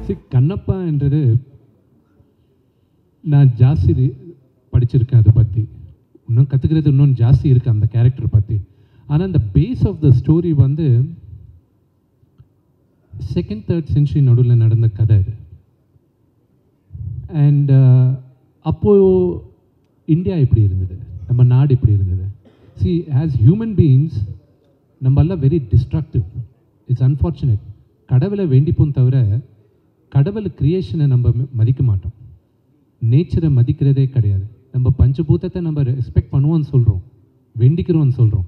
சரி, கண்ணப்பா என்றது நான் ஜாஸ்தி படிச்சிருக்கேன். அதை பற்றி இன்னும் கற்றுக்கிறது இன்னும் ஜாஸ்தி இருக்குது அந்த கேரக்டர் பற்றி. ஆனால் அந்த பேஸ் ஆஃப் த ஸ்டோரி வந்து செகண்ட் தேர்ட் சென்ச்சுரி நடுவில் நடந்த கதை இது. அண்ட் அப்போது இந்தியா எப்படி இருந்தது, நம்ம நாடு எப்படி இருந்தது. சி, ஆஸ் ஹியூமன் பீயிங்ஸ் நம்ம எல்லாம் வெரி டிஸ்ட்ரக்டிவ். It's unfortunate. கடவுளை வேண்டிப்போம் தவிர கடவுள் கிரியேஷனை நம்ம மதிக்க மாட்டோம். நேச்சரை மதிக்கிறதே கிடையாது. நம்ம பஞ்சபூதத்தை நம்ம ரெஸ்பெக்ட் பண்ணுவோம்னு சொல்கிறோம், வேண்டிக்கிறோம்னு சொல்கிறோம்.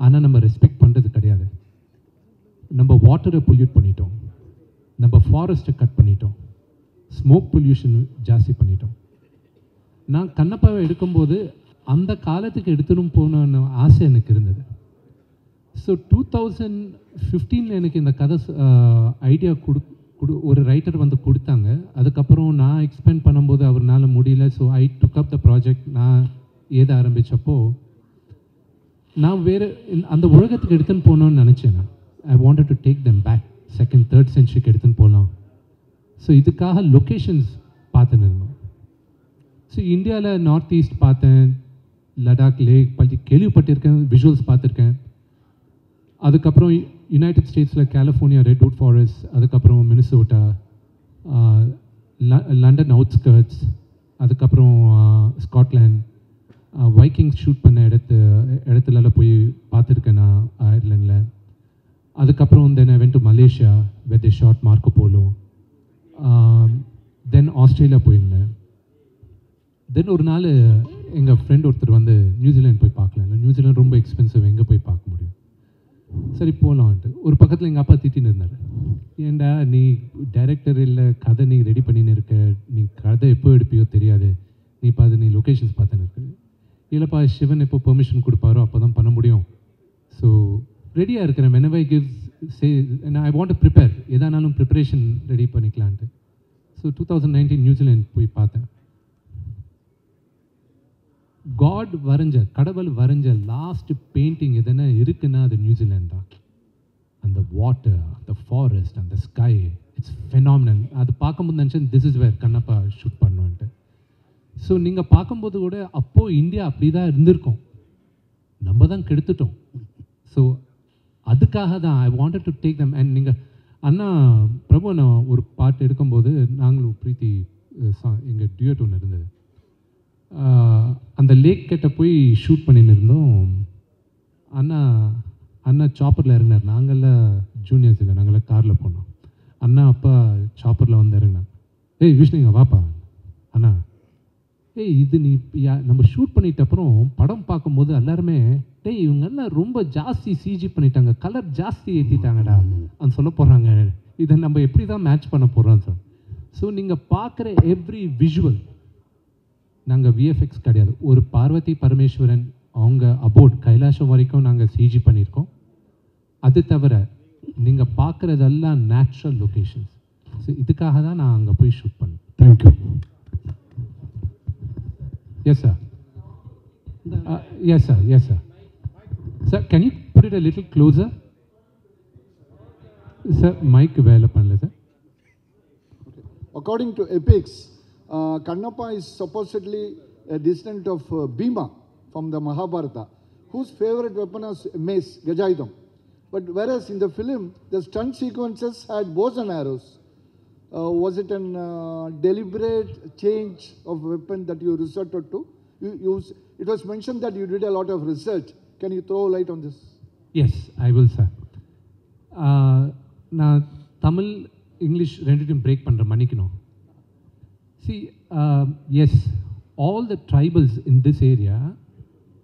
ஆனால் நம்ம ரெஸ்பெக்ட் பண்ணுறது கிடையாது. நம்ம வாட்டரை பொல்யூட் பண்ணிட்டோம், நம்ம ஃபாரஸ்ட்டை கட் பண்ணிட்டோம், ஸ்மோக் பொல்யூஷன் ஜாஸ்தி பண்ணிட்டோம். நான் கண்ணப்பாவை எடுக்கும்போது அந்த காலத்துக்கு எடுத்துன்னு போகணுன்னு ஆசை எனக்கு இருந்தது. ஸோ 2015 எனக்கு இந்த கதை ஐடியா ஒரு ரைட்டர் வந்து கொடுத்தாங்க. அதுக்கப்புறம் நான் எக்ஸ்பெண்ட் பண்ணும்போது அவர்னால முடியல. So I took up the project. நான் ஏத ஆரம்பித்தப்போ நான் வேறு அந்த உலகத்துக்கு எடுத்துன்னு போகணுன்னு நினச்சேன். நான் I wanted to take them back, second third சென்ச்சுரிக்கு எடுத்துன்னு போகலாம். ஸோ இதுக்காக லொக்கேஷன்ஸ் பார்த்துன்னு இருந்தோம். ஸோ இந்தியாவில் நார்த் ஈஸ்ட் பார்த்தேன், லடாக் லேக் பற்றி கேள்விப்பட்டிருக்கேன், விஷுவல்ஸ் பார்த்துருக்கேன். அதுக்கப்புறம் யுனைடெட் ஸ்டேட்ஸில் கலிஃபோர்னியா ரெட்வுட் ஃபாரஸ்ட், அதுக்கப்புறம் மினிசோட்டா, லண்டன் அவுட்ஸ்கர்ட்ஸ், அதுக்கப்புறம் ஸ்காட்லாண்ட், வைக்கிங்ஸ் ஷூட் பண்ண இடத்துலலாம் போய் பார்த்துருக்கேன் நான் அயர்லாண்டில். அதுக்கப்புறம் then I went to Malaysia where they shot Marco Polo. Then Australia போயிருந்தேன். தென் ஒரு நாள் எங்கள் ஃப்ரெண்ட் ஒருத்தர் வந்து நியூசிலாந்து போய் பார்க்கலாம். இல்லை, நியூசிலாந்து ரொம்ப எக்ஸ்பென்சிவ், எங்கே போய் பார்க்க முடியும், சரி போகலான்ட்டு. ஒரு பக்கத்தில் எங்கள் அப்பா திட்டின்னு இருந்தார். ஏண்டா நீ டைரக்டர் இல்லை, கதை நீ ரெடி பண்ணின்னு இருக்க, நீ கதை எப்போ எடுப்பியோ தெரியாது, நீ பார்த்து நீ லொக்கேஷன்ஸ் பார்த்துன்னு இருக்கு. இல்லைப்பா, சிவன் எப்போ பெர்மிஷன் கொடுப்பாரோ அப்போ தான் பண்ண முடியும். ஸோ ரெடியாக இருக்கிறேன். whenever gives say I want to prepare, எதானாலும் ப்ரிப்பரேஷன் ரெடி பண்ணிக்கலான்ட்டு. ஸோ 2019 நியூசிலாந்து போய் பார்த்தேன். காட் வரைஞ்ச, கடவுள் வரைஞ்ச லாஸ்ட் பெயிண்டிங் எதுனா இருக்குன்னா அது நியூசிலாந்து தான். அந்த வாட்டர், அந்த ஃபாரஸ்ட், அந்த ஸ்கை, இட்ஸ் ஃபெனாமினல். அது பார்க்கும்போது நினச்சேன் this is where Kannappa shoot பண்ணுன்ட்டு. ஸோ நீங்கள் பார்க்கும்போது கூட அப்போது இந்தியா அப்படி தான் இருந்திருக்கோம், நம்ம தான் கெடுத்துட்டோம். ஸோ அதுக்காக தான் ஐ wanted to take them. And நீங்கள் அண்ணா பிரபு நான் ஒரு பாட்டு எடுக்கும்போது நாங்களும் பிரீத்தி எங்கள் டியூட் ஒன்று இருந்தது. அந்த லேக் கிட்ட போய் ஷூட் பண்ணின்னு இருந்தோம். அண்ணா சாப்பரில் இறங்கினார். நாங்கள்லாம் ஜூனியர்ஸ் இல்லை, நாங்கள்லாம் காரில் போனோம். அண்ணா அப்பா சாப்பரில் வந்து இறங்கினான். ஏய் விஷ்ணுங்க வாப்பா. அண்ணா ஏய் இது நீ நம்ம ஷூட் பண்ணிட்ட அப்புறம் படம் பார்க்கும்போது எல்லாருமே டேய் இவங்கெல்லாம் ரொம்ப ஜாஸ்தி சிஜி பண்ணிட்டாங்க, கலர் ஜாஸ்தி ஏற்றிட்டாங்கடா அது சொல்ல போகிறாங்க. இதை நம்ம எப்படி தான் மேட்ச் பண்ண போகிறோம் சார். ஸோ நீங்கள் பார்க்குற எவ்ரி விஷுவல், நாங்கள் விஎஃப்எக்ஸ் கிடையாது. ஒரு பார்வதி பரமேஸ்வரன் அவங்க அபோட் கைலாசம் வரைக்கும் நாங்கள் சிஜி பண்ணியிருக்கோம். அது தவிர நீங்கள் பார்க்குறதெல்லாம் நேச்சுரல் லொக்கேஷன்ஸ். ஸோ இதுக்காக தான் நான் அங்கே போய் ஷூட் பண்ணேன். Thank you. Yes sir. Yes sir, yes sir. Sir can you put it a little closer? Sir mic வேலை பண்ணல சார். According to epics, Kannappa is supposedly a descendant of Bhima from the Mahabharata, whose favorite weapon was mace, Gajayudham. But whereas in the film, the stunt sequences had bows and arrows. Was it a deliberate change of weapon that you resorted to? It was mentioned that you did a lot of research. Can you throw light on this? Yes, I will, sir. நான் Tamil English ரெண்டுத்தையும் break பண்ணுற மன்னிக்கணும். சி yes, all the tribals in this area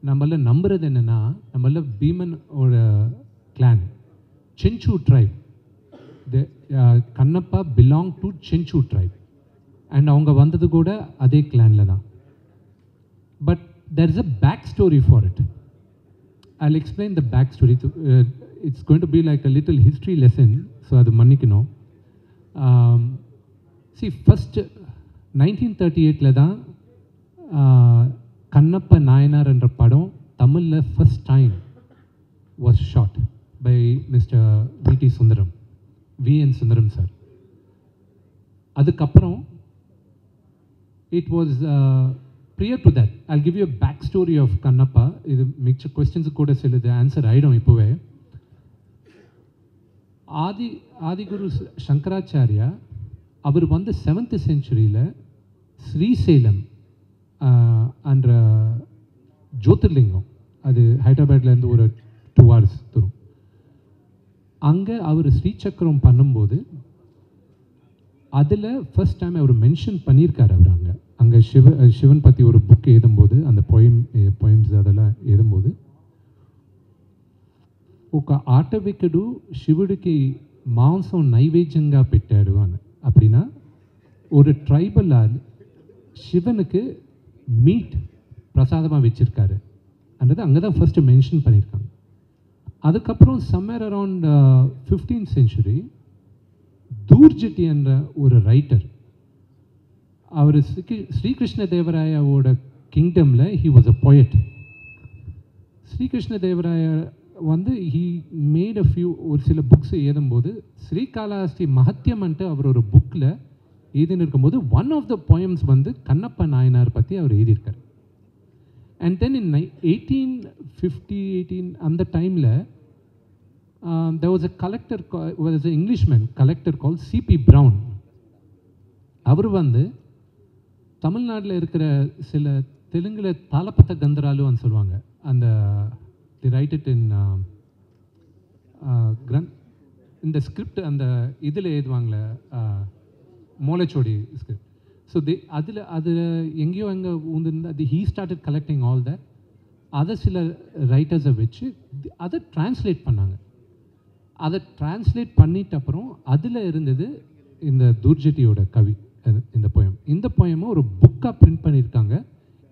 நம்மள நம்புறது என்னென்னா, நம்மள பீமனோட clan Chenchu tribe. Kannappa belong to Chenchu tribe and அவங்க வந்தது கூட அதே கிளானில் தான். But there is a back story for it. I'll explain the back story. It's going to be like a little history lesson, so adu mannikano. See, first 1938 la dhaan Kannappa Nayanar என்ற படம் தமிழ்ல first time was shot by Mr. V.T. Sundaram, V.N. Sundaram sir. அதுக்கப்புறம் it was prior to that. I'll give you a backstory of Kannappa. இது மிச்ச questions கூட சிலது answer ஆகிடும் இப்போவே. ஆதிகுரு சங்கராச்சாரியா அவர் வந்து 7th centuryயில் ஸ்ரீசைலம் என்ற ஜோதிர்லிங்கம், அது ஹைதராபாத்லேருந்து ஒரு 2 hours தூரம், அங்கே அவர் ஸ்ரீசக்கரம் பண்ணும்போது அதில் ஃபர்ஸ்ட் டைம் அவர் மென்ஷன் பண்ணியிருக்கார். அவர் அங்கே சிவன் பற்றி ஒரு புக் எழுதும்போது, அந்த பொயம்ஸ் அதெல்லாம் எழுதும்போது, ఒక ఆటవికుడు శివుడికి మాంసం నైవేద్యంగా పెట్టాడు అని. அப்படின்னா ஒரு ட்ரைபலால் சிவனுக்கு மீட் பிரசாதமாக வச்சுருக்காரு அன்றது அங்கே தான் ஃபர்ஸ்ட் மென்ஷன் பண்ணியிருக்காங்க. அதுக்கப்புறம் summer around 15th century Dhurjati என்ற ஒரு ரைட்டர், அவர் ஸ்ரீகிருஷ்ண தேவராயாவோட கிங்டமில் he was a poet. Srikrishna Devaraya வந்து ஹீ மேட் அ ஃபியூ ஒரு சில புக்ஸ் எழுதும்போது ஸ்ரீகாளஹஸ்தி மஹத்தியம்ன்ட்டு அவர் ஒரு புக்கில் எழுதின்னு இருக்கும்போது ஒன் ஆஃப் த போயம்ஸ் வந்து கண்ணப்ப நாயனார் பற்றி அவர் எழுதியிருக்கார். அண்ட் தென் இன் 1850 அந்த டைமில் there was a collector, was an Englishman collector called C.P. Brown. அவர் வந்து தமிழ்நாட்டில் இருக்கிற சில தெலுங்குல தாளப்பத்த கந்தராலுன்னு சொல்லுவாங்க, அந்த they write it in இந்த ஸ்கிரிப்ட் அந்த இதில் எழுதுவாங்களே மோலச்சோடி ஸ்கிரிப்ட். ஸோ அதில் எங்கேயோ எங்கே ஊந்துருந்து அது he started collecting all that. அதை சில ரைட்டர்ஸை வச்சு அதை டிரான்ஸ்லேட் பண்ணாங்க. அதை டிரான்ஸ்லேட் பண்ணிட்ட அப்புறம் அதில் இருந்தது இந்த தூர்ஜட்டியோட கவி, இந்த போயம். இந்த போயமும் ஒரு புக்காக பிரிண்ட் பண்ணியிருக்காங்க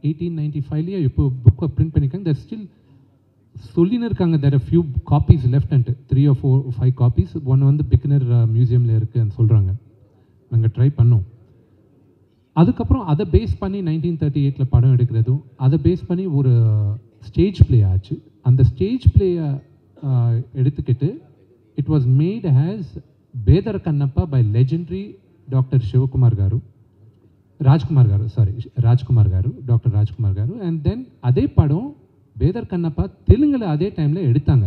1895 இப்போ புக்காக பிரிண்ட் பண்ணியிருக்காங்க. தட் ஸ்டில் சொல்லின்னு இருக்காங்க. There few copies left and 3 or 4 or 5 copies. ஒன்று வந்து பிக்னர் மியூசியமில் இருக்குதுன்னு சொல்கிறாங்க. நாங்கள் ட்ரை பண்ணோம். அதுக்கப்புறம் அதை பேஸ் பண்ணி 1938 படம் எடுக்கிறதும் அதை பேஸ் பண்ணி ஒரு ஸ்டேஜ் ப்ளே ஆச்சு. அந்த ஸ்டேஜ் ப்ளேயை எடுத்துக்கிட்டு it was made as Bedara Kannappa by legendary doctor Shivakumar garu, Rajkumar గారు, ராஜ்குமார் గారు, டாக்டர் ராஜ்குமார் గారు. அண்ட் தென் அதே படம் பேதர் கண்ணப்பா தெலுங்கில் அதே டைமில் எடுத்தாங்க.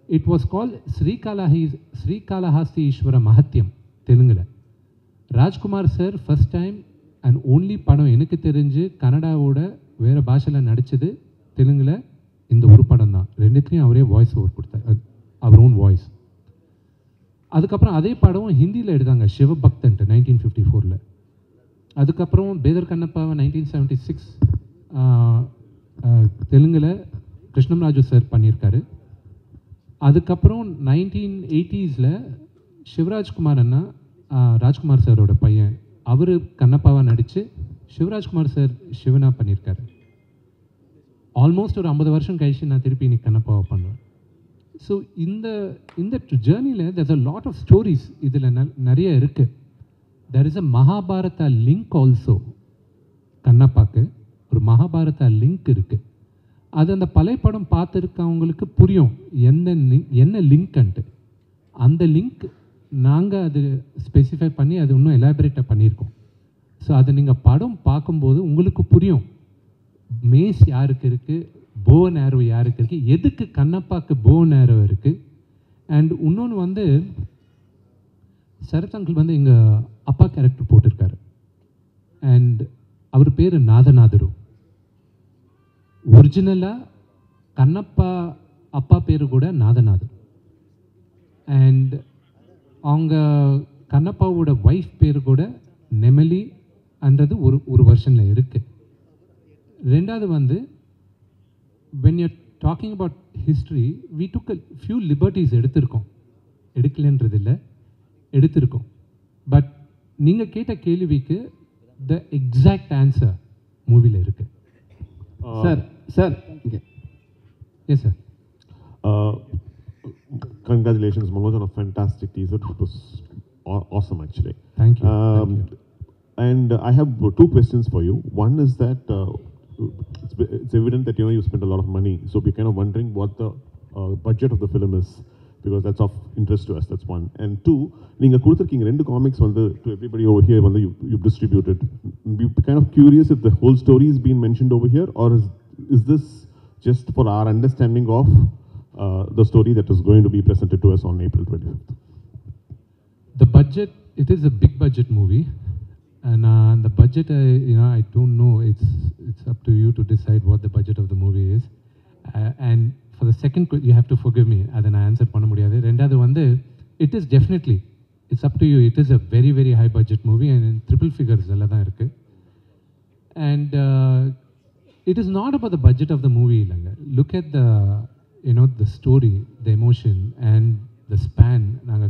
இட் வாஸ் கால் ஸ்ரீகாளஹஸ்தி ஈஸ்வர மஹத்தியம் தெலுங்கில். Rajkumar sir first time and only படம் எனக்கு தெரிஞ்சு கன்னடாவோட வேறு பாஷையில் நடித்தது தெலுங்கில் இந்த ஒரு படம் தான். ரெண்டுத்துலேயும் அவரே வாய்ஸ் ஓவர் கொடுத்தார், அவர் ஓன் வாய்ஸ். அதுக்கப்புறம் அதே படம் ஹிந்தியில் எடுத்தாங்க, சிவபக்தன்ட்டு 1954. அதுக்கப்புறம் பேதர் கண்ணப்பாவை 1976 தெலுங்கில் கிருஷ்ணராஜு சார் பண்ணியிருக்காரு. அதுக்கப்புறம் 1980s சிவராஜ்குமார் அண்ணா, ராஜ்குமார் சாரோட பையன், அவர் கண்ணப்பாவை நடித்து சிவராஜ்குமார் சார் சிவனா பண்ணியிருக்காரு. ஆல்மோஸ்ட் ஒரு 50 வருஷம் கழிச்சு நான் திருப்பி இன்னைக்கு கண்ணப்பாவை பண்ணுவேன். ஸோ இந்த ஜேர்னியில் there's a lot of stories இதில் நிறைய இருக்குது. there is a Mahabharata link also. கண்ணப்பாக்கு ஒரு மகாபாரதா லிங்க் இருக்குது. அது அந்த பழைய படம் பார்த்துருக்கவங்களுக்கு புரியும் என்ன லிங்க்ன்ட்டு. அந்த லிங்க் நாங்கள் அது ஸ்பெசிஃபை பண்ணி அது இன்னும் எலாபரேட்டாக பண்ணியிருக்கோம். ஸோ அதை நீங்கள் படம் பார்க்கும்போது உங்களுக்கு புரியும் மேஸ் யாருக்கு இருக்குது, போன் ஆரோ யாருக்கு இருக்குது, எதுக்கு கண்ணப்பாக்கு போன் ஆரோ இருக்குது. அண்ட் இன்னொன்று வந்து சரத் அங்கிள் வந்து எங்கள் அப்பா கேரக்டர் போட்டிருக்காரு. அண்ட் அவர் பேர் நாதநாதரு. ஒரிஜினலாக கண்ணப்பா அப்பா பேர் கூட நாதநாதர். அண்ட் அவங்க கண்ணப்பாவோட ஒய்ஃப் பேர் கூட நெமலி அன்றது ஒரு வருஷனில் இருக்குது. ரெண்டாவது வந்து when you're talking about history, we took a few liberties எடுக்கலன்றது இல்லை, எடுத்திருக்கோம். பட் நீங்கள் கேட்ட கேள்விக்கு த எக்ஸாக்ட் ஆன்சர் மூவியில் இருக்கு. Sir yes sir. Congratulations, Manoj, on a fantastic teaser. It was awesome, actually. Thank you. And I have 2 questions for you. One is that it's evident that you spent a lot of money, so we're kind of wondering what the budget of the film is. because that's of interest to us. That's one. And two, நீங்க கொடுத்திருக்கீங்க ரெண்டு comics வந்து to everybody over here வந்து you've distributed. We're kind of curious if the whole story is being mentioned over here, or is this just for our understanding of the story that is going to be presented to us on April 25th? The budget, it is a big budget movie, and the budget, I don't know. It's up to you to decide what the budget of the movie is. And for the second, you have to forgive me. Adha na answer panna mudiyadhu. Rendadu vandu, it is definitely, it's up to you. It is a very, very high budget movie, and in triple figures alla dhaan irukku. And it is not about the budget of the movie. Look at the, the story, the emotion, and the span naanga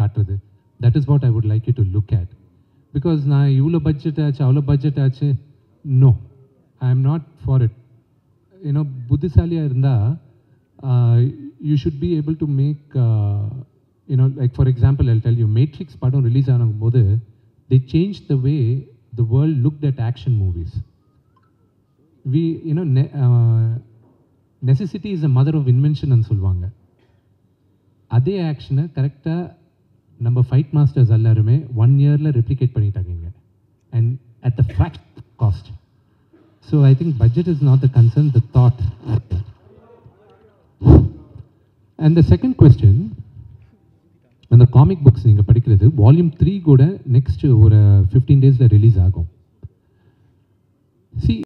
kaatradhu. That is what I would like you to look at. Because na ivlo budget aachu, avlo budget aachu, no, I am not for it. Buddhisaliya irundha, you should be able to make, like for example, I'll tell you, Matrix padam release aanumbodhu, they changed the way the world looked at action movies. We, necessity is the mother of invention and solvanga. அதே ஆக்ஷனை கரெக்டாக நம்ம fight masters எல்லாருமே 1 இயரில் replicate பண்ணிட்டாங்க, and at the fraction cost. So I think budget is not the concern, the thought. And the second question, அந்த comic books நீங்கள் படிக்கிறது volume 3 கூட நெக்ஸ்ட் ஒரு 15 டேஸில் ரிலீஸ் ஆகும்.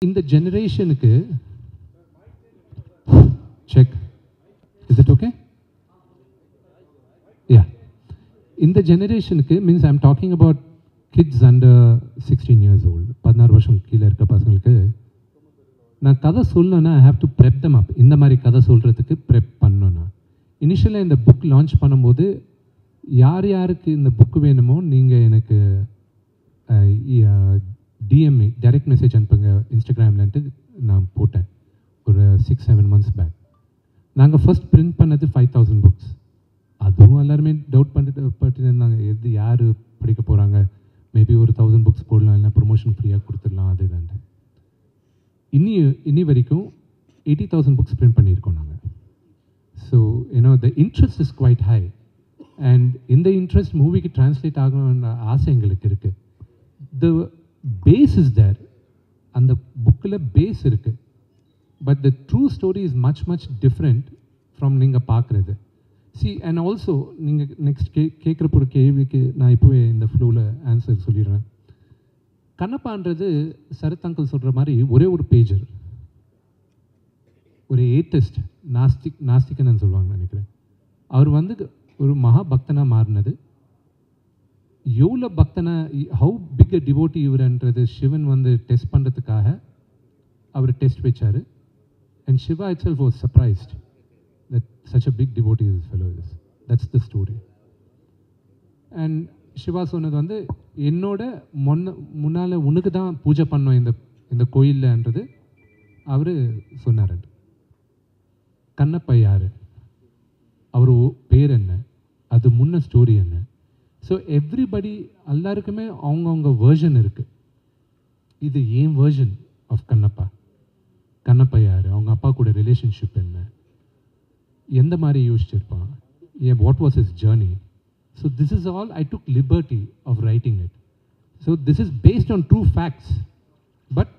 இந்த ஜெனரேஷனுக்கு check, is it okay? Yeah. In the generation, means I'm talking about kids under 16 years old. 16 வருஷம் கீழே இருக்க பசங்களுக்கு நான் கதை சொல்லணும்னா I have to prep them up. இந்த மாதிரி கதை சொல்கிறதுக்கு ப்ரெப் பண்ணணும்னா இனிஷியலாக இந்த புக் லான்ச் பண்ணும்போது யார் யாருக்கு இந்த புக்கு வேணுமோ நீங்கள் எனக்கு டிஎம்ஏ டைரக்ட் மெசேஜ் அனுப்புங்க இன்ஸ்டாகிராம்லன்ட்டு நான் போட்டேன் ஒரு 6-7 months பேக். நாங்கள் ஃபர்ஸ்ட் பிரிண்ட் பண்ணது 5000 புக்ஸ். அதுவும் எல்லாருமே டவுட் பட்டு இருந்தாங்க, எது யார் படிக்க போகிறாங்க, மேபி ஒரு 1000 புக்ஸ் போடலாம், இல்லை ப்ரொமோஷன் ஃப்ரீயாக கொடுத்துடலாம், அது தான். இனி வரைக்கும் 80,000 புக்ஸ் பிரிண்ட் பண்ணியிருக்கோம் நாங்கள். So the interest is quite high, and இந்த இன்ட்ரெஸ்ட் மூவிக்கு டிரான்ஸ்லேட் ஆகணுன்ற ஆசை எங்களுக்கு இருக்குது. த பேஸ் இஸ் தேர், அந்த புக்கில் பேஸ் இருக்குது, but the true story is much different from நீங்கள் பார்க்குறது. அண்ட் ஆல்சோ நீங்கள் நெக்ஸ்ட் கேட்குற ஒரு கேள்விக்கு நான் இப்போவே இந்த ஃப்ளோவில் ஆன்சர் சொல்லிடுறேன். கண்ணப்பான்றது சரத் அங்கிள் சொல்கிற மாதிரி ஒரே ஒரு பேஜர், ஒரு ஏத்திஸ்ட், நாஸ்திகன்னு சொல்லுவாங்க நினைக்கிறேன். அவர் ஒரு மகா பக்தனாக மாறினது, எவ்வளோ பக்தனா, ஹவு பிக் அ டிவோட்டி இவர்ன்றது சிவன் டெஸ்ட் பண்ணுறதுக்காக அவர் டெஸ்ட் வச்சார். And Shiva itself was surprised that such a big devotee this fellow is. That's the story. And Siva சொன்னது என்னோட முன்னால் உனக்கு தான் பூஜை பண்ணோம் இந்த கோயில்லன்றது அவர் சொன்னார். கண்ணப்பா யார், அவர் பேர் என்ன, அது முன்ன ஸ்டோரி என்ன. ஸோ எவ்ரிபடி எல்லாருக்குமே அவங்கவுங்க வேர்ஷன் இருக்குது. இது ஏன் வேர்ஷன் ஆஃப் கண்ணப்பா. கண்ணப்பா யார், அவங்க அப்பா கூட ரிலேஷன்ஷிப் என்ன, எந்த மாதிரி யோசிச்சிருப்பான், what was his journey. So this is all I took liberty of writing it. So this is based on true facts, but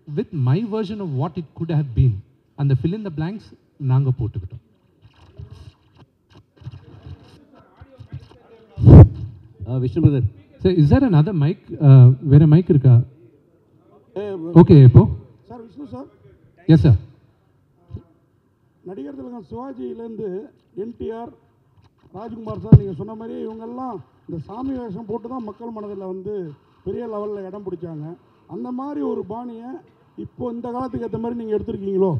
with my version of what it could have been. அந்த fill in the blanks நாங்கள் போட்டுக்கிட்டோம். Vishnu brother sir, is there another mic? வேறு mic இருக்கா? Okay, இப்போ sir Vishnu sir. Yes sir. நடிகர் திலகம் சிவாஜியிலேருந்து NTR, Rajkumar sir, நீங்கள் சொன்ன மாதிரி இவங்கெல்லாம் இந்த சாமி வேஷம் போட்டு தான் மக்கள் மனதில் பெரிய லெவலில் இடம் பிடிச்சாங்க. அந்த மாதிரி ஒரு பாணியை இப்போ இந்த காலத்துக்கு ஏற்ற மாதிரி நீங்கள் எடுத்திருக்கீங்களோ?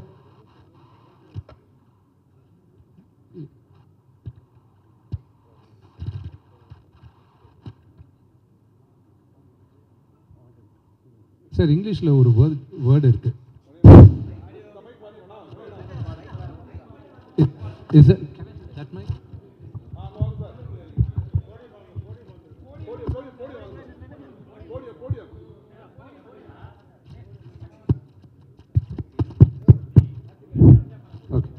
சார், இங்கிலீஷில் ஒரு வேர்டு இருக்குது. Is it that mic? Okay.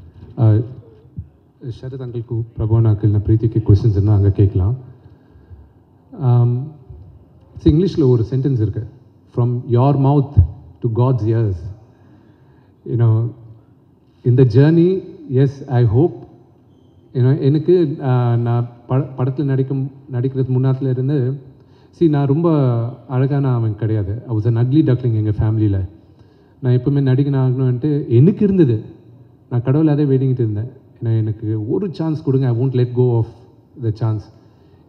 ಶರತ್ ಅಂಕಲ್ಗೂ ಪ್ರಭುವನ್ ಅಂಕಲ್ನ ಪ್ರೀತಿಗೆ ಕ್ವೆಶನ್ಸ್ இருந்தால் அங்கே கேட்கலாம். இங்கிலீஷில் ஒரு சென்டென்ஸ் இருக்குது, from your mouth to God's ears. You know இந்த ஜேர்னி, எஸ் ஐ ஹோப் எனக்கு நான் படத்தில் நடிக்கிறது முன்னாத்தில் இருந்து நான் ரொம்ப அழகான அவன் கிடையாது. I was an ugly duckling எங்கள் ஃபேமிலியில். நான் எப்போவுமே நடிக்கணும் ஆகணும்ன்ட்டு எனக்கு இருந்தது. நான் கடவுள் அதே வேடிங்கிட்டு இருந்தேன். ஏன்னா எனக்கு ஒரு சான்ஸ் கொடுங்க, I won't let go of the chance.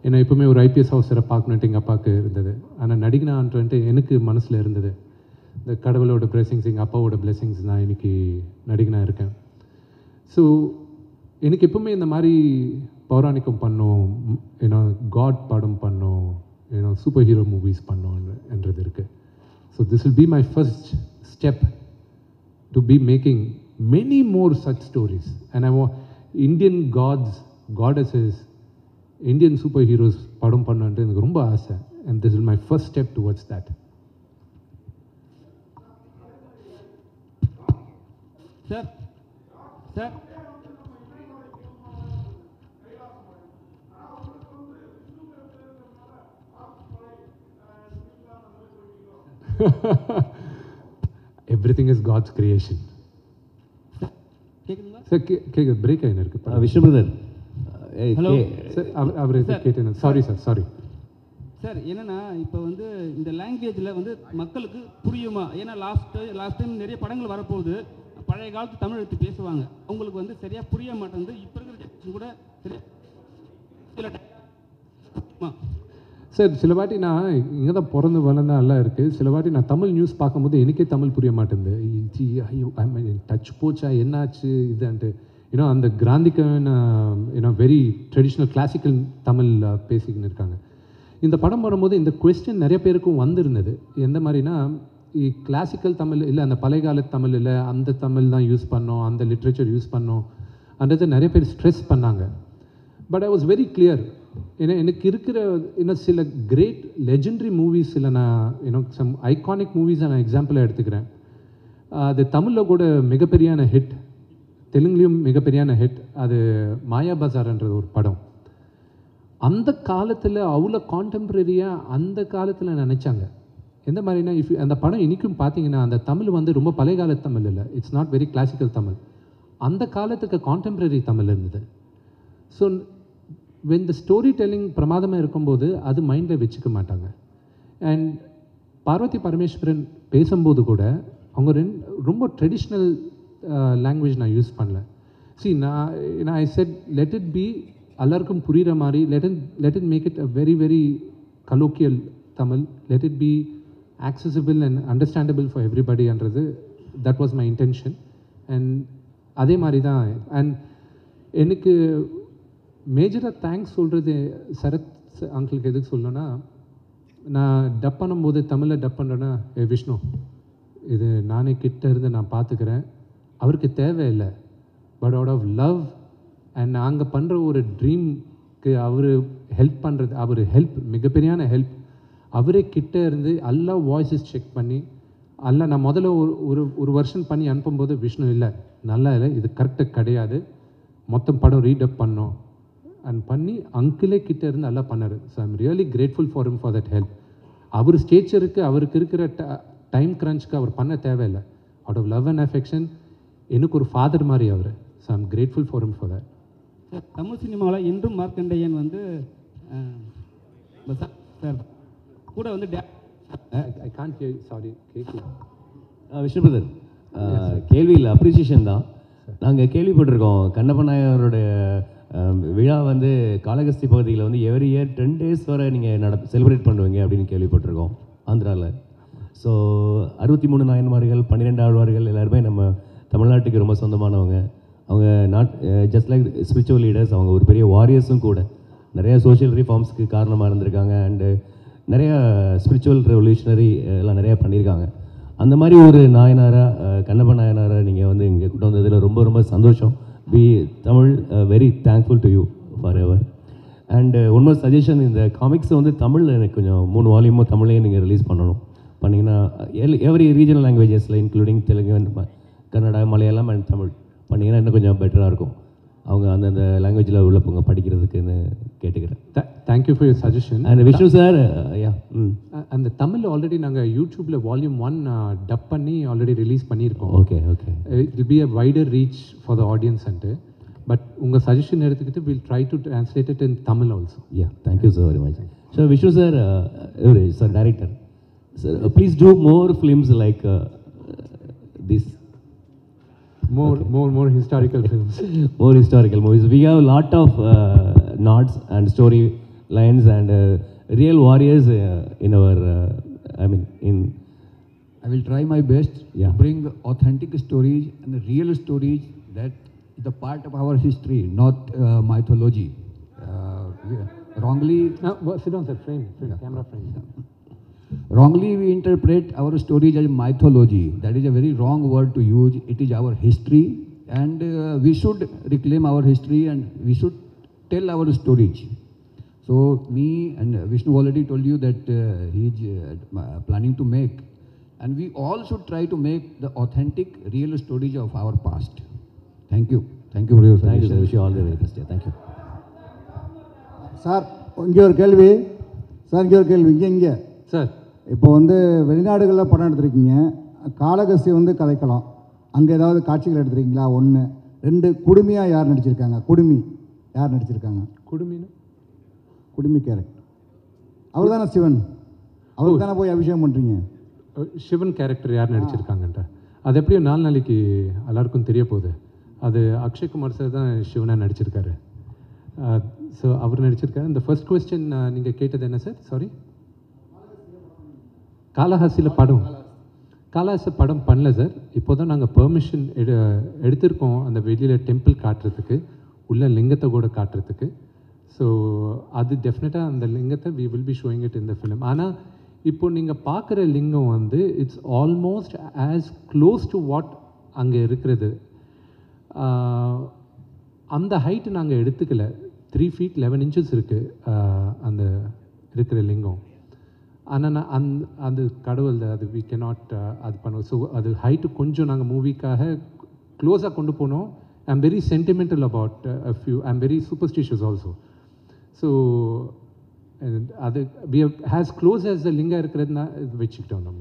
ஏன்னா எப்போவுமே ஒரு ஐபிஎஸ் ஆஃபீஸரை பார்க்கணுன்ட்டு எங்கள் அப்பாவுக்கு இருந்தது. ஆனால் நடிக்கணுன்ட்டு எனக்கு மனசில் இருந்தது. இந்த கடவுளோட பிளெஸிங்ஸ், எங்கள் அப்பாவோட பிளெஸிங்ஸ் நான் இன்றைக்கி நடிகனாக இருக்கேன். ஸோ எனக்கு எப்பவுமே இந்த மாதிரி பௌராணிக்கம் பண்ணோம், ஏன்னா காட் படம் பண்ணோம், ஏன்னா சூப்பர் ஹீரோ மூவிஸ் பண்ணோன்றது இருக்குது. So this will be my first step to be making many more such stories. And I want Indian gods, goddesses, Indian superheroes padam pannandu enakku romba aasai, and this is my first step towards that. Sir Everything is God's creation. கேக்குதுங்களா sir கேட்க break ஆகின இருக்கு. Vishnu brother, hello sir அவர் கேட்டேன். Sorry sorry sir. என்னன்னா இப்போ வந்து இந்த லாங்குவேஜில் வந்து மக்களுக்கு புரியுமா? ஏன்னா லாஸ்ட் டைம் நிறைய படங்கள் வரப்போகுது, பழைய காலத்து தமிழ் எடுத்து பேசுவாங்க, அவங்களுக்கு வந்து சரியாக புரிய மாட்டேங்குது. இப்போ இருக்கிற ஜெனரேஷன் கூட சரியா சார். சில வாட்டி நான் இங்கே தான் பிறந்து வளர்ந்தா நல்லா இருக்குது. சில வாட்டி நான் தமிழ் நியூஸ் பார்க்கும்போது எனக்கே தமிழ் புரிய மாட்டேங்குது. ஐயோ டச் போச்சா, என்னாச்சு இதுன்ட்டு. ஏன்னா அந்த கிராந்திக்கான வெரி ட்ரெடிஷ்னல் கிளாசிக்கல் தமிழ் பேசிக்கின்னு இருக்காங்க. இந்த படம் வரும்போது இந்த கொஸ்டின் நிறைய பேருக்கும் வந்திருந்தது. எந்த மாதிரினா, கிளாசிக்கல் தமிழ் இல்லை, அந்த பழைய கால தமிழ் இல்லை, அந்த தமிழ் தான் யூஸ் பண்ணோம், அந்த லிட்ரேச்சர் யூஸ் பண்ணோம் அன்றதை நிறைய பேர் ஸ்ட்ரெஸ் பண்ணாங்க. But I was very clear. ஏன்னா எனக்கு இருக்கிற இன்னும் சில கிரேட் லெஜெண்டரி மூவிஸ் இல்லை, நான் சம் ஐகானிக் மூவிஸை நான் எக்ஸாம்பிளாக எடுத்துக்கிறேன். அது தமிழில் கூட மிகப்பெரியான ஹிட், தெலுங்குலேயும் மிகப்பெரியான ஹிட். அது மாயா பஜார்ன்றது ஒரு படம். அந்த காலத்தில் அவ்வளோ கான்டெம்ப்ரரியாக அந்த காலத்தில் நினச்சாங்க. எந்த மாதிரினா, அந்த படம் இன்றைக்கும் பார்த்தீங்கன்னா அந்த தமிழ் வந்து ரொம்ப பழைய கால தமிழ் இல்லை, it's not very classical Tamil. அந்த காலத்துக்கு கான்டெம்ப்ரரி தமிழ் இருந்தது. So when the story telling பிரமாதமாக இருக்கும்போது அது மைண்டில் வச்சுக்க மாட்டாங்க. அண்ட் பார்வதி பரமேஸ்வரன் பேசும்போது கூட அவங்க ரொம்ப ட்ரெடிஷ்னல் லாங்குவேஜ் நான் யூஸ் பண்ணல. நான் I said let it be எல்லாருக்கும் புரிகிற மாதிரி, let it make it a very very colloquial Tamil, let it be accessible and understandable for everybodyன்றது that was my intention. And அதே மாதிரி தான். அண்ட் எனக்கு மேஜராக தேங்க்ஸ் சொல்கிறது சரத் அங்கிளுக்கு எதுக்கு சொல்லணும்னா, நான் டப் பண்ணும்போது தமிழில் டப் பண்ணுறேன்னா, விஷ்ணு இது நானே கிட்ட இருந்து நான் பார்த்துக்கிறேன், அவருக்கு தேவையில்லை, but out of love and நாங்கள் பண்ணுற ஒரு ட்ரீம்க்கு அவர் ஹெல்ப் பண்ணுறது, அவர் ஹெல்ப் மிகப்பெரியான ஹெல்ப். அவரே கிட்டே இருந்து எல்லா வாய்ஸஸ் செக் பண்ணி எல்லாம் நான் முதல்ல ஒரு வருஷன் பண்ணி அனுப்பும்போது, விஷ்ணு இல்லை நல்லா இல்லை, இது கரெக்டாக கிடையாது, மொத்தம் படம் ரீடப் பண்ணோம் அண்ட் பண்ணி அங்கிளே கிட்டே இருந்து எல்லாம் பண்ணார். So I'm really grateful for him for that help. அவர் ஸ்டேச்சருக்கு அவருக்கு இருக்கிற டைம் கிரன்ச்சுக்கு அவர் பண்ண தேவையில்லை. Out of love and affection எனக்கு ஒரு ஃபாதர் மாதிரி அவர். So I'm grateful for him for that. Tamil சினிமாவில் என்றும் மார்க்கண்டையன் வந்து சார் கூட வந்து ஐ கான்ட் ஹியர், சாரி கேட்கல. விஷ்ணு பிரதர், கேள்வியில் அப்ரிசியேஷன் தான். நாங்கள் கேள்விப்பட்டிருக்கோம் கண்ணப்ப நாயரோடைய விழா வந்து காளகஸ்தி பகுதியில் வந்து எவ்ரி இயர் 10 days வரை நீங்கள் செலிப்ரேட் பண்ணுவீங்க அப்படின்னு கேள்விப்பட்டிருக்கோம் ஆந்திராவில். ஸோ 63 நாயன்மார்கள், 12 ஆழ்வார்கள் எல்லாருமே நம்ம தமிழ்நாட்டுக்கு ரொம்ப சொந்தமானவங்க. அவங்க not just like spiritual leaders, அவங்க ஒரு பெரிய வாரியர்ஸும் கூட. நிறைய சோஷியல் ரிஃபார்ம்ஸ்க்கு காரணமாக இருந்திருக்காங்க. அண்டு நிறையா ஸ்பிரிச்சுவல் ரெவல்யூஷனரி எல்லாம் நிறையா பண்ணியிருக்காங்க. அந்த மாதிரி ஒரு நாயனாராக கண்ணப்ப நாயனாரை நீங்கள் வந்து இங்கே கூட்டு வந்ததில் ரொம்ப ரொம்ப சந்தோஷம். We Tamil very thankful to you forever. And one more suggestion, இந்த காமிக்ஸை வந்து தமிழில் எனக்கு கொஞ்சம் 3 வால்யூமும் தமிழ்லேயே நீங்கள் ரிலீஸ் பண்ணணும். பண்ணிங்கன்னா எவ்ரி ரீஜனல் லாங்குவேஜஸில் இன்க்ளூடிங் தெலுங்கு, கன்னடா, மலையாளம் அண்ட் தமிழ் பண்ணிங்கன்னா இன்னும் கொஞ்சம் பெட்டராக இருக்கும். அவங்க அந்தந்த லாங்குவேஜில் உள்ள போங்க படிக்கிறதுக்குன்னு கேட்டுக்கிறேன். Thank you for your suggestion. And Vishnu sir yeah அந்த தமிழ் ஆல்ரெடி நாங்கள் யூடியூப்பில் வால்யூம் 1 டப் பண்ணி ஆல்ரெடி ரிலீஸ் பண்ணியிருக்கோம். Okay okay. It will be a wider reach for the ஆடியன்ஸ்ன்ட்டு. பட் உங்கள் சஜஷன் எடுத்துக்கிட்டு will try to translate it in Tamil also. Yeah thank you so very much. So Vishnu sir sir director sir please do more films like this. More historical films. More historical movies. We have a lot of nods and story lines and real warriors in our, I will try my best Yeah. to bring authentic stories and the real stories that is the part of our history, not mythology. Wrongly Sit down, sir. Frame, camera frame. Wrongly we interpret our stories as mythology. That is a very wrong word to use. It is our history, and we should reclaim our history and we should tell our stories. So me and Vishnu already told you that he is planning to make, and we all should try to make the authentic real stories of our past. Thank you for your thank you sir. suggestion. Wish you all the very best. Yeah, thank you. Sir இங்கே ஒரு கேள்வி. இங்கே sir, இப்போ வெளிநாடுகளில் படம் எடுத்திருக்கீங்க. காளகஸ்தி கதைக்கலாம். அங்கே ஏதாவது காட்சிகள் எடுத்துருக்கீங்களா? 1 2 குடுமியாக யார் நடிச்சிருக்காங்க? யார் நடிச்சிருக்காங்க? குடுமி கேரக்டர் அவர் தானே சிவன். அவருக்கு தானே போய் அபிஷேகம் பண்ணுறீங்க. சிவன் கேரக்டர் யார் நடிச்சிருக்காங்கன்ற அது எப்படியோ 4 நாளைக்கு எல்லாருக்கும் தெரிய போகுது. அது அக்ஷய்குமார் சார் தான் சிவனாக நடிச்சிருக்காரு. ஸோ அவர் நடிச்சிருக்காரு. இந்த ஃபர்ஸ்ட் கொஸ்டின் நீங்கள் கேட்டது என்ன சார்? சாரி. காளஹஸ்தியில் படம் பண்ணல சார். இப்போ தான் நாங்கள் பெர்மிஷன் எடுத்திருக்கோம் அந்த வெளியில் டெம்பிள் காட்டுறதுக்கு, உள்ள லிங்கத்தை கூட காட்டுறதுக்கு. ஸோ அது டெஃபினட்டாக அந்த லிங்கத்தை we will be showing it in the film. ஆனால் இப்போ நீங்கள் பார்க்குற லிங்கம் it's almost as close to what அங்கே இருக்கிறது. அந்த ஹைட்டு நாங்கள் எடுத்துக்கல. 3 feet 11 inches இருக்குது அந்த இருக்கிற லிங்கம். ஆனால் அந்த கடவுள் அது வி கேனாட் அது பண்ணுவோம். ஸோ அது ஹைட்டு கொஞ்சம் நாங்கள் மூவிக்காக க்ளோஸாக கொண்டு போனோம். I am very sentimental about a few. I am very superstitious also. So அது we has close as the lingam இருக்கிறதுனா வச்சுக்கிட்டோம் நம்ம.